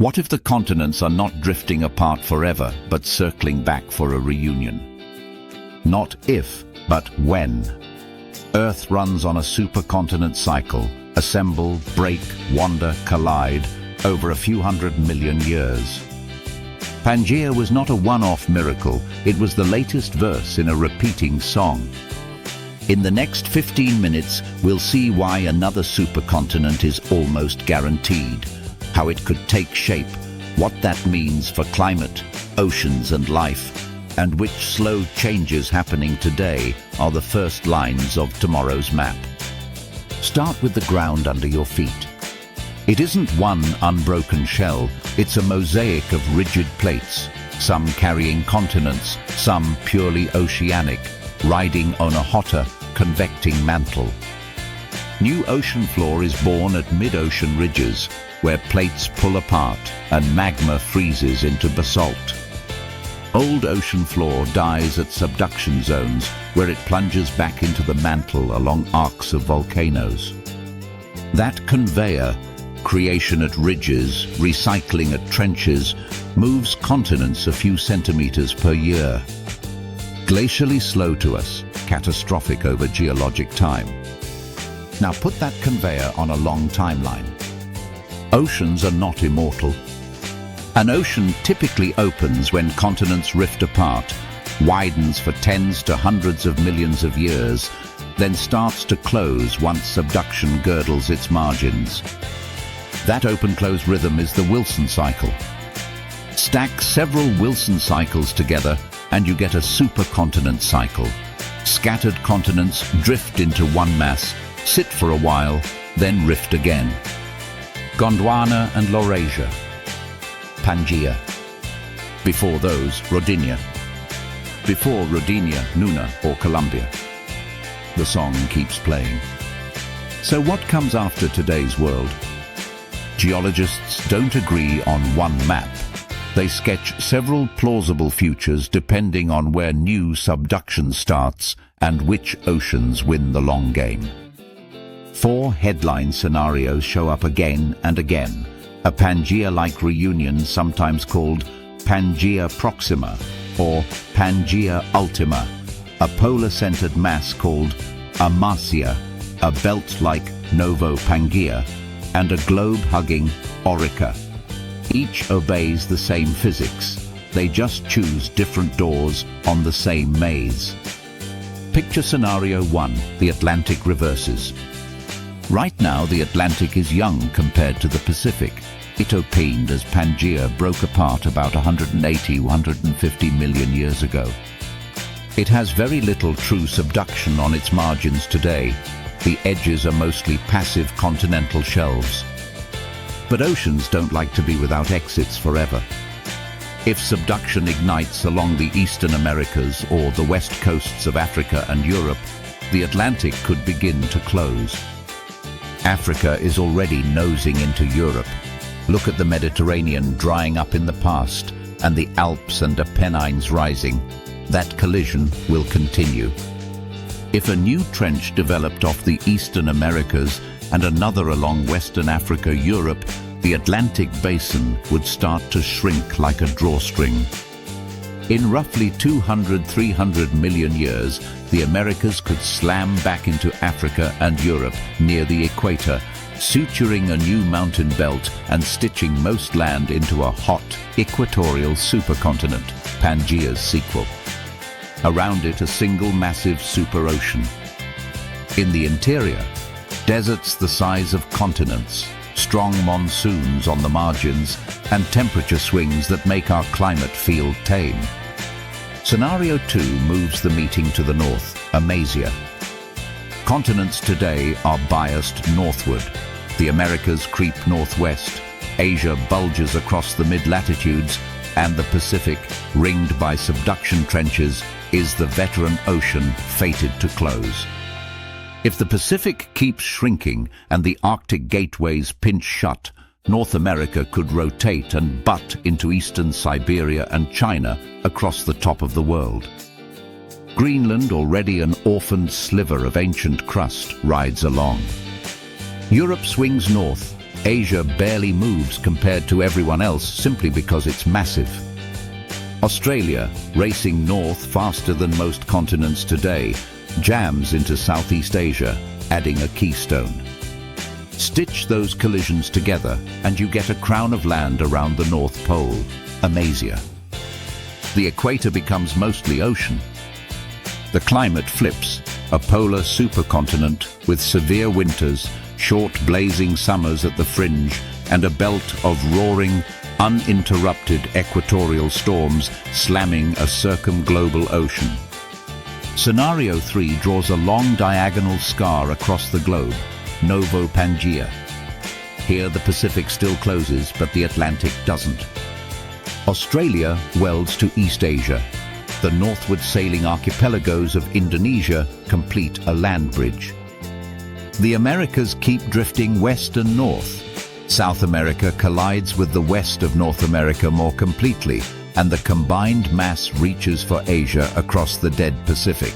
What if the continents are not drifting apart forever, but circling back for a reunion? Not if, but when. Earth runs on a supercontinent cycle, assemble, break, wander, collide, over a few 100 million years. Pangea was not a one-off miracle, it was the latest verse in a repeating song. In the next 15 minutes, we'll see why another supercontinent is almost guaranteed, how it could take shape, what that means for climate, oceans and life, and which slow changes happening today are the first lines of tomorrow's map. Start with the ground under your feet. It isn't one unbroken shell, it's a mosaic of rigid plates, some carrying continents, some purely oceanic, riding on a hotter, convecting mantle. New ocean floor is born at mid-ocean ridges, where plates pull apart and magma freezes into basalt. Old ocean floor dies at subduction zones, where it plunges back into the mantle along arcs of volcanoes. That conveyor, creation at ridges, recycling at trenches, moves continents a few centimeters per year. Glacially slow to us, catastrophic over geologic time. Now put that conveyor on a long timeline. Oceans are not immortal. An ocean typically opens when continents rift apart, widens for tens to hundreds of millions of years, then starts to close once subduction girdles its margins. That open-close rhythm is the Wilson cycle. Stack several Wilson cycles together and you get a supercontinent cycle. Scattered continents drift into one mass, sit for a while, then rift again. Gondwana and Laurasia. Pangea. Before those, Rodinia. Before Rodinia, Nuna or Columbia. The song keeps playing. So what comes after today's world? Geologists don't agree on one map. They sketch several plausible futures depending on where new subduction starts and which oceans win the long game. 4 headline scenarios show up again and again. A Pangea-like reunion, sometimes called Pangea Proxima or Pangea Ultima, a polar-centered mass called Amasia, a belt like Novopangaea, and a globe-hugging Aurica. Each obeys the same physics. They just choose different doors on the same maze. Picture scenario 1, the Atlantic reverses. Right now, the Atlantic is young compared to the Pacific. It opened as Pangea broke apart about 180–150 million years ago. It has very little true subduction on its margins today. The edges are mostly passive continental shelves. But oceans don't like to be without exits forever. If subduction ignites along the eastern Americas or the west coasts of Africa and Europe, the Atlantic could begin to close. Africa is already nosing into Europe. Look at the Mediterranean drying up in the past and the Alps and Apennines rising. That collision will continue. If a new trench developed off the eastern Americas and another along Western Africa, Europe, the Atlantic basin would start to shrink like a drawstring. In roughly 200–300 million years, the Americas could slam back into Africa and Europe near the equator, suturing a new mountain belt and stitching most land into a hot, equatorial supercontinent, Pangea's sequel. Around it, a single massive superocean. In the interior, deserts the size of continents, strong monsoons on the margins, and temperature swings that make our climate feel tame. Scenario 2 moves the meeting to the north, Amasia. Continents today are biased northward. The Americas creep northwest, Asia bulges across the mid-latitudes, and the Pacific, ringed by subduction trenches, is the veteran ocean fated to close. If the Pacific keeps shrinking and the Arctic gateways pinch shut, North America could rotate and butt into eastern Siberia and China across the top of the world. Greenland, already an orphaned sliver of ancient crust, rides along. Europe swings north, Asia barely moves compared to everyone else simply because it's massive. Australia, racing north faster than most continents today, jams into Southeast Asia, adding a keystone. Stitch those collisions together and you get a crown of land around the North Pole, Amasia. The equator becomes mostly ocean. The climate flips, a polar supercontinent with severe winters, short blazing summers at the fringe, and a belt of roaring, uninterrupted equatorial storms slamming a circumglobal ocean. Scenario 3 draws a long diagonal scar across the globe, Novopangaea. Here the Pacific still closes, but the Atlantic doesn't. Australia welds to East Asia. The northward sailing archipelagos of Indonesia complete a land bridge. The Americas keep drifting west and north. South America collides with the west of North America more completely, and the combined mass reaches for Asia across the dead Pacific.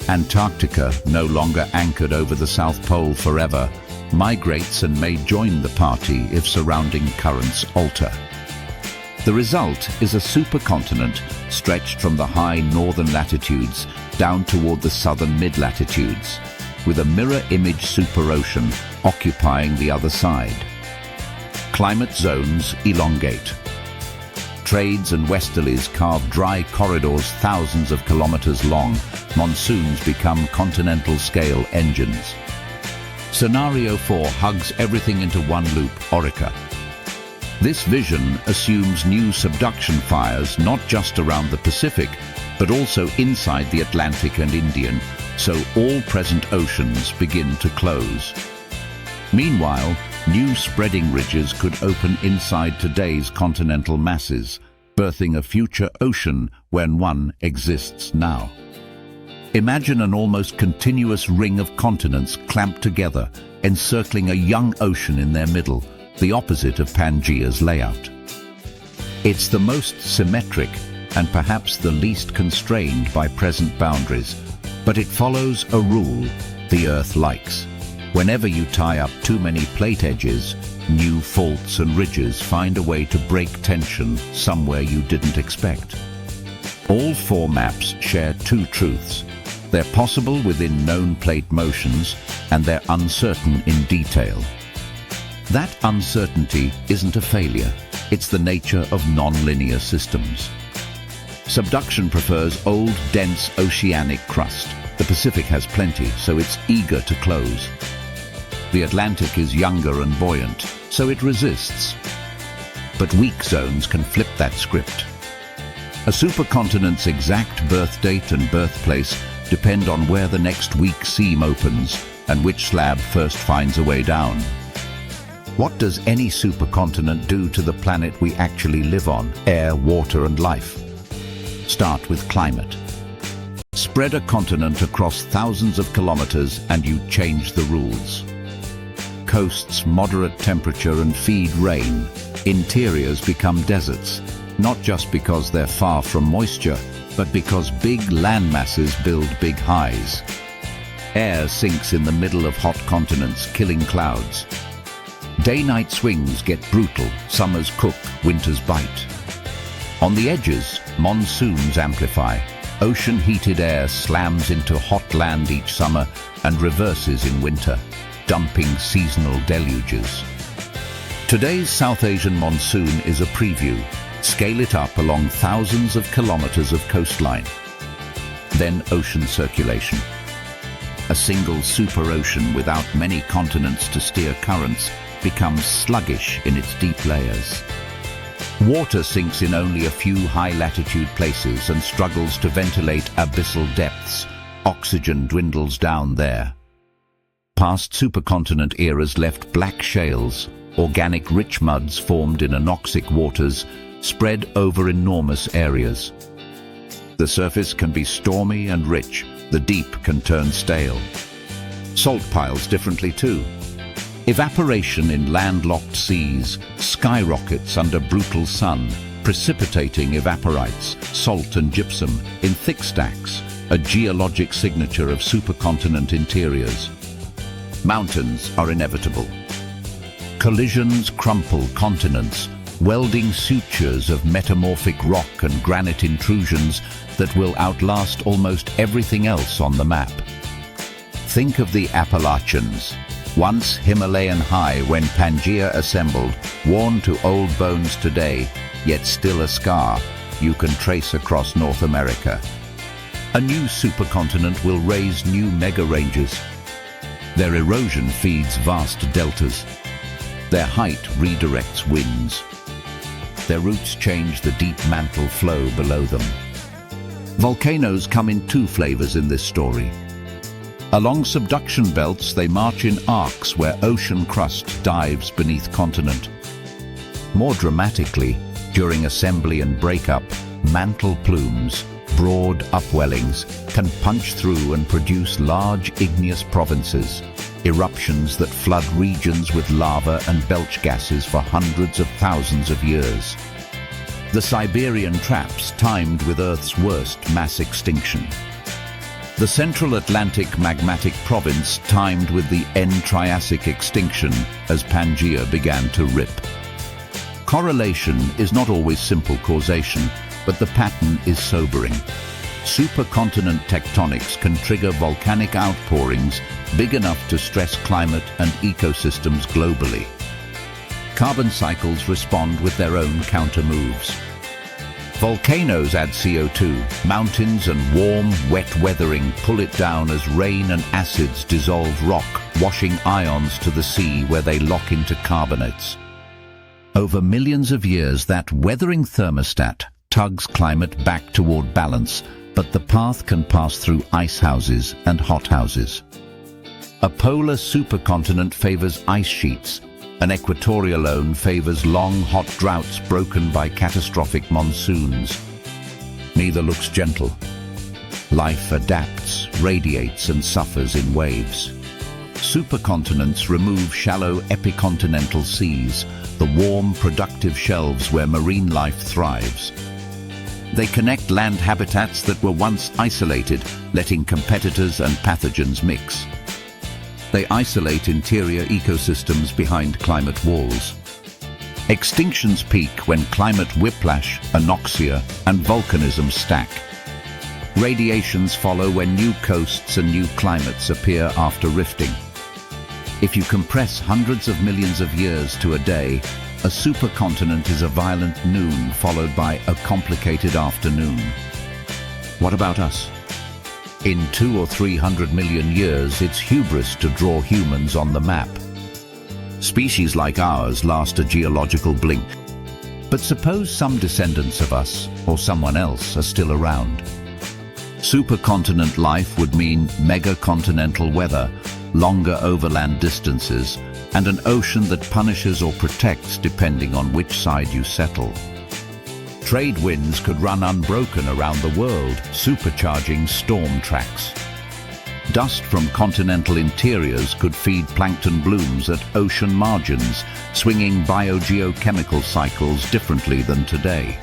Antarctica, no longer anchored over the South Pole forever, migrates and may join the party if surrounding currents alter. The result is a supercontinent stretched from the high northern latitudes down toward the southern mid-latitudes, with a mirror image superocean occupying the other side. Climate zones elongate. Trades and westerlies carve dry corridors thousands of kilometers long. Monsoons become continental-scale engines. Scenario 4 hugs everything into one loop, Aurica. This vision assumes new subduction fires not just around the Pacific, but also inside the Atlantic and Indian, so all present oceans begin to close. Meanwhile, new spreading ridges could open inside today's continental masses, birthing a future ocean when one exists now. Imagine an almost continuous ring of continents clamped together, encircling a young ocean in their middle, the opposite of Pangea's layout. It's the most symmetric and perhaps the least constrained by present boundaries, but it follows a rule the Earth likes. Whenever you tie up too many plate edges, new faults and ridges find a way to break tension somewhere you didn't expect. All four maps share two truths. They're possible within known plate motions, and they're uncertain in detail. That uncertainty isn't a failure. It's the nature of non-linear systems. Subduction prefers old, dense oceanic crust. The Pacific has plenty, so it's eager to close. The Atlantic is younger and buoyant, so it resists. But weak zones can flip that script. A supercontinent's exact birth date and birthplace depend on where the next weak seam opens and which slab first finds a way down. What does any supercontinent do to the planet we actually live on? Air, water, and life. Start with climate. Spread a continent across thousands of kilometers and you change the rules. Coasts moderate temperature and feed rain. Interiors become deserts, not just because they're far from moisture, but because big land masses build big highs. Air sinks in the middle of hot continents, killing clouds. Day-night swings get brutal, summers cook, winters bite. On the edges, monsoons amplify. Ocean-heated air slams into hot land each summer and reverses in winter, dumping seasonal deluges. Today's South Asian monsoon is a preview. Scale it up along thousands of kilometers of coastline. Then ocean circulation. A single superocean without many continents to steer currents becomes sluggish in its deep layers. Water sinks in only a few high-latitude places and struggles to ventilate abyssal depths. Oxygen dwindles down there. Past supercontinent eras left black shales, organic rich muds formed in anoxic waters, spread over enormous areas. The surface can be stormy and rich, the deep can turn stale. Salt piles differently too. Evaporation in landlocked seas skyrockets under brutal sun, precipitating evaporites, salt and gypsum, in thick stacks, a geologic signature of supercontinent interiors. Mountains are inevitable. Collisions crumple continents, welding sutures of metamorphic rock and granite intrusions that will outlast almost everything else on the map. Think of the Appalachians, once Himalayan high when Pangea assembled, worn to old bones today, yet still a scar you can trace across North America. A new supercontinent will raise new mega-ranges. Their erosion feeds vast deltas. Their height redirects winds. Their roots change the deep mantle flow below them. Volcanoes come in two flavors in this story. Along subduction belts, they march in arcs where ocean crust dives beneath continent. More dramatically, during assembly and breakup, mantle plumes, broad upwellings, can punch through and produce large igneous provinces, eruptions that flood regions with lava and belch gases for hundreds of thousands of years. The Siberian traps timed with Earth's worst mass extinction. The Central Atlantic magmatic province timed with the end Triassic extinction as Pangea began to rip. Correlation is not always simple causation, but the pattern is sobering. Supercontinent tectonics can trigger volcanic outpourings big enough to stress climate and ecosystems globally. Carbon cycles respond with their own counter-moves. Volcanoes add CO2, mountains and warm, wet weathering pull it down as rain and acids dissolve rock, washing ions to the sea where they lock into carbonates. Over millions of years, that weathering thermostat tugs climate back toward balance, but the path can pass through ice houses and hothouses. A polar supercontinent favors ice sheets. An equatorial zone favors long, hot droughts broken by catastrophic monsoons. Neither looks gentle. Life adapts, radiates, and suffers in waves. Supercontinents remove shallow epicontinental seas, the warm, productive shelves where marine life thrives. They connect land habitats that were once isolated, letting competitors and pathogens mix. They isolate interior ecosystems behind climate walls. Extinctions peak when climate whiplash, anoxia, and volcanism stack. Radiations follow when new coasts and new climates appear after rifting. If you compress hundreds of millions of years to a day, a supercontinent is a violent noon followed by a complicated afternoon. What about us? In 200 or 300 million years, it's hubris to draw humans on the map. Species like ours last a geological blink. But suppose some descendants of us, or someone else, are still around. Supercontinent life would mean megacontinental weather, longer overland distances, and an ocean that punishes or protects depending on which side you settle. Trade winds could run unbroken around the world, supercharging storm tracks. Dust from continental interiors could feed plankton blooms at ocean margins, swinging biogeochemical cycles differently than today.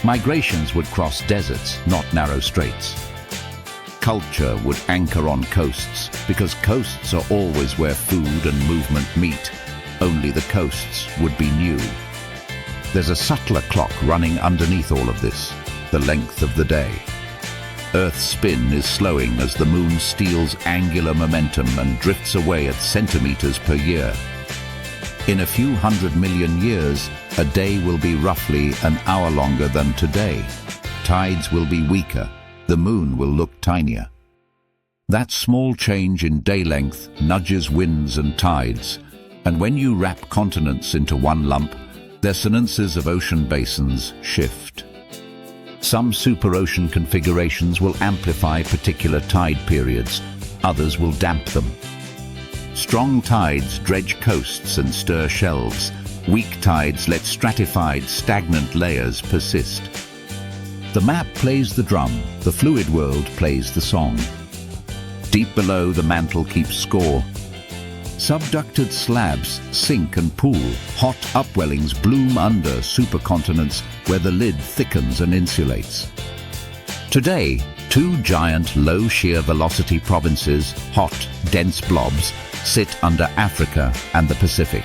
Migrations would cross deserts, not narrow straits. Culture would anchor on coasts, because coasts are always where food and movement meet. Only the coasts would be new. There's a subtler clock running underneath all of this, the length of the day. Earth's spin is slowing as the moon steals angular momentum and drifts away at centimeters per year. In a few 100 million years, a day will be roughly an hour longer than today. Tides will be weaker. The moon will look tinier. That small change in day length nudges winds and tides, and when you wrap continents into one lump, their resonances of ocean basins shift. Some superocean configurations will amplify particular tide periods, others will damp them. Strong tides dredge coasts and stir shelves. Weak tides let stratified, stagnant layers persist. The map plays the drum, the fluid world plays the song. Deep below, the mantle keeps score. Subducted slabs sink and pool. Hot upwellings bloom under supercontinents where the lid thickens and insulates. Today, two giant low shear velocity provinces, hot, dense blobs, sit under Africa and the Pacific.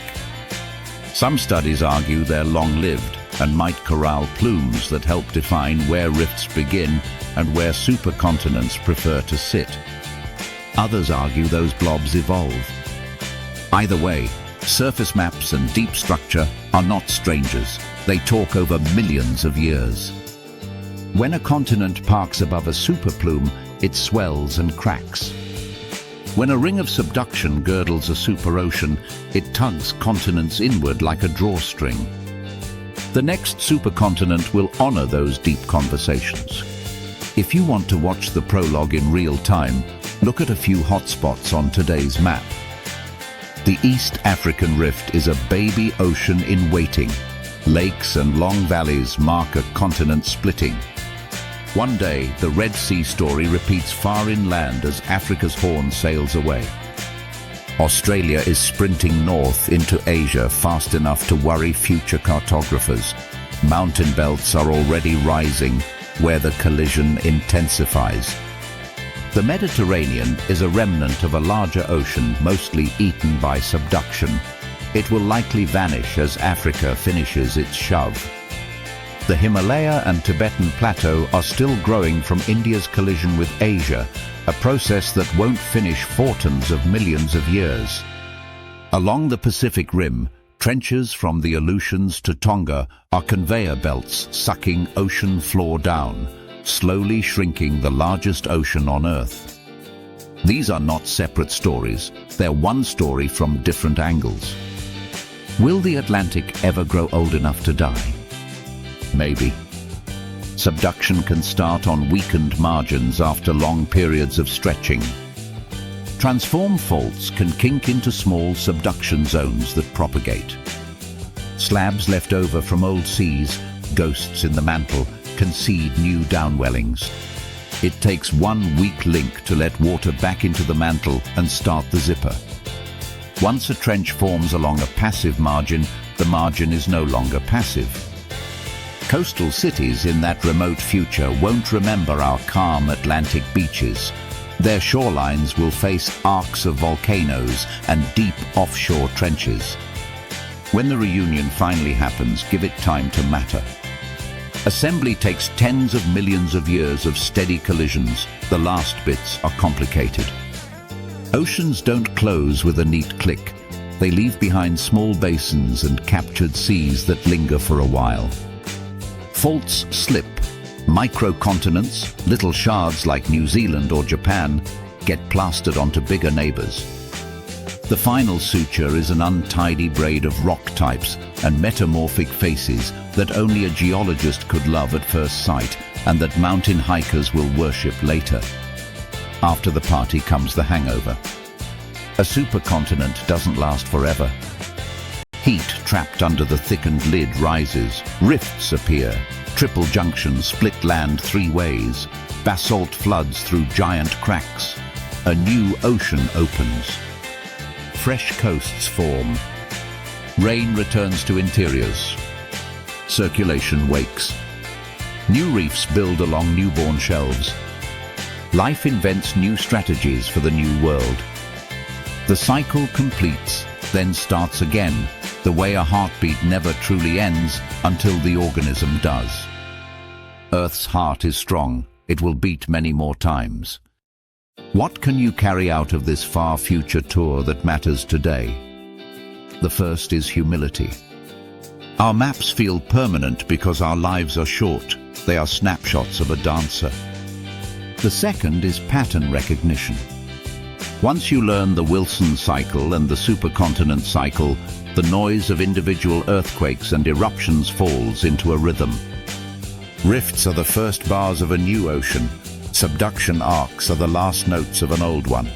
Some studies argue they're long-lived and might corral plumes that help define where rifts begin and where supercontinents prefer to sit. Others argue those blobs evolve. Either way, surface maps and deep structure are not strangers. They talk over millions of years. When a continent parks above a superplume, it swells and cracks. When a ring of subduction girdles a superocean, it tugs continents inward like a drawstring. The next supercontinent will honor those deep conversations. If you want to watch the prologue in real time, look at a few hotspots on today's map. The East African Rift is a baby ocean in waiting. Lakes and long valleys mark a continent splitting. One day, the Red Sea story repeats far inland as Africa's Horn sails away. Australia is sprinting north into Asia fast enough to worry future cartographers. Mountain belts are already rising, where the collision intensifies. The Mediterranean is a remnant of a larger ocean, mostly eaten by subduction. It will likely vanish as Africa finishes its shove. The Himalaya and Tibetan Plateau are still growing from India's collision with Asia, a process that won't finish for tens of millions of years. Along the Pacific Rim, trenches from the Aleutians to Tonga are conveyor belts sucking ocean floor down, slowly shrinking the largest ocean on Earth. These are not separate stories, they're one story from different angles. Will the Atlantic ever grow old enough to die? Maybe. Subduction can start on weakened margins after long periods of stretching. Transform faults can kink into small subduction zones that propagate. Slabs left over from old seas, ghosts in the mantle, can seed new downwellings. It takes one weak link to let water back into the mantle and start the zipper. Once a trench forms along a passive margin, the margin is no longer passive. Coastal cities in that remote future won't remember our calm Atlantic beaches. Their shorelines will face arcs of volcanoes and deep offshore trenches. When the reunion finally happens, give it time to matter. Assembly takes tens of millions of years of steady collisions. The last bits are complicated. Oceans don't close with a neat click. They leave behind small basins and captured seas that linger for a while. Faults slip. Microcontinents, little shards like New Zealand or Japan, get plastered onto bigger neighbors. The final suture is an untidy braid of rock types and metamorphic faces that only a geologist could love at first sight and that mountain hikers will worship later. After the party comes the hangover. A supercontinent doesn't last forever. Heat trapped under the thickened lid rises, rifts appear, triple junctions split land three ways, basalt floods through giant cracks. A new ocean opens. Fresh coasts form. Rain returns to interiors. Circulation wakes. New reefs build along newborn shelves. Life invents new strategies for the new world. The cycle completes, then starts again, the way a heartbeat never truly ends until the organism does. Earth's heart is strong. It will beat many more times. What can you carry out of this far future tour that matters today? The first is humility. Our maps feel permanent because our lives are short. They are snapshots of a dancer. The second is pattern recognition. Once you learn the Wilson cycle and the supercontinent cycle, the noise of individual earthquakes and eruptions falls into a rhythm. Rifts are the first bars of a new ocean. Subduction arcs are the last notes of an old one.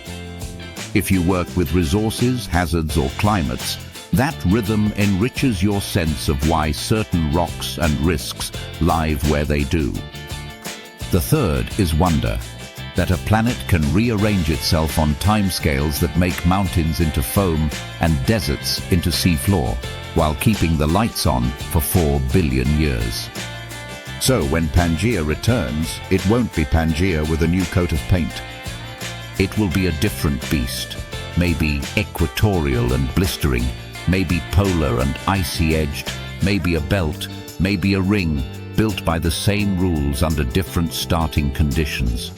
If you work with resources, hazards, or climates, that rhythm enriches your sense of why certain rocks and risks live where they do. The third is wonder, that a planet can rearrange itself on timescales that make mountains into foam and deserts into seafloor, while keeping the lights on for 4 billion years. So when Pangea returns, it won't be Pangea with a new coat of paint. It will be a different beast, maybe equatorial and blistering, maybe polar and icy-edged, maybe a belt, maybe a ring, built by the same rules under different starting conditions.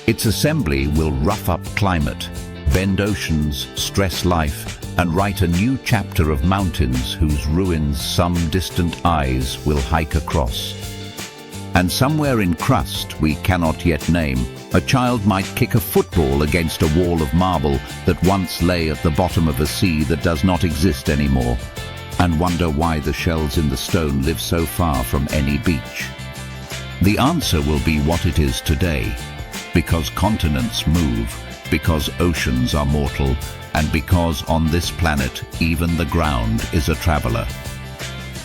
Its assembly will rough up climate, bend oceans, stress life, and write a new chapter of mountains whose ruins some distant eyes will hike across. And somewhere in crust we cannot yet name, a child might kick a football against a wall of marble that once lay at the bottom of a sea that does not exist anymore, and wonder why the shells in the stone live so far from any beach. The answer will be what it is today, because continents move, because oceans are mortal, and because on this planet even the ground is a traveler.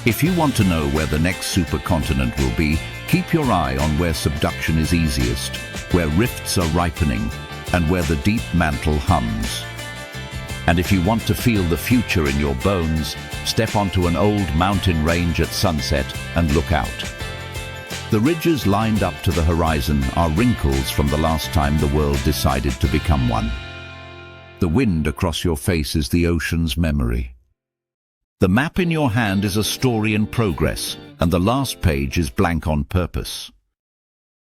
If you want to know where the next supercontinent will be, keep your eye on where subduction is easiest, where rifts are ripening, and where the deep mantle hums. And if you want to feel the future in your bones, step onto an old mountain range at sunset and look out. The ridges lined up to the horizon are wrinkles from the last time the world decided to become one. The wind across your face is the ocean's memory. The map in your hand is a story in progress, and the last page is blank on purpose.